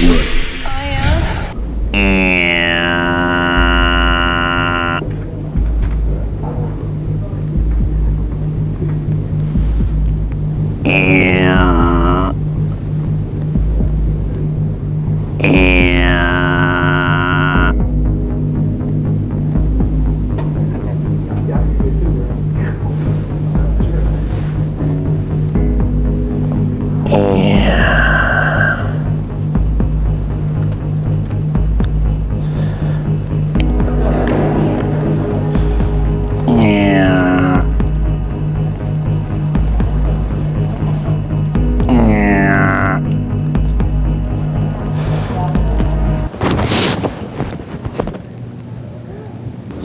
What?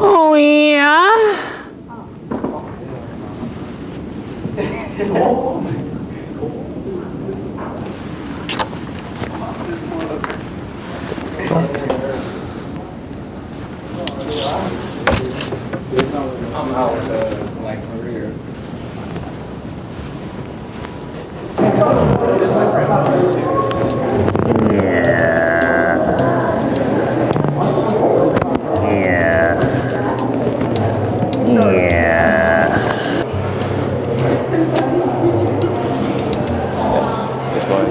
Oh yeah. I'm out like career. This one.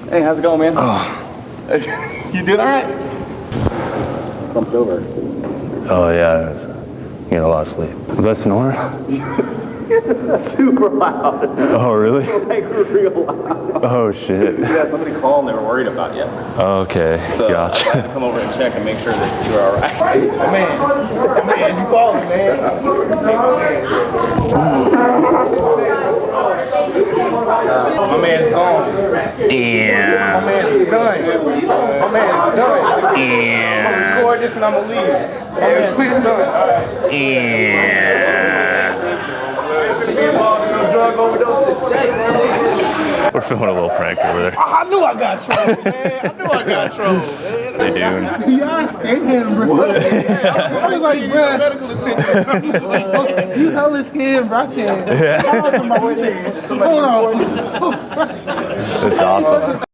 Hey, how's it going, man? You doing all right? Slumped over. Oh yeah, getting a lot of sleep. Was that snoring? Super loud. Oh really? Like real loud. Oh shit. Yeah, somebody called and they were worried about you. Okay, So I gotcha. had to come over and check and make sure that you were all right. Man, you calling, man? My man's gone. My man's done. My man's done. I'm gonna record this and I'm gonna leave. My man's done. Drug overdose. We're filming a little prank over there. I knew I got trouble, man. They doing? Yeah, I scared him, bro. I was like, bro, medical attention. You hella scared, bro. I said, I was on my way there. Hold on. That's awesome.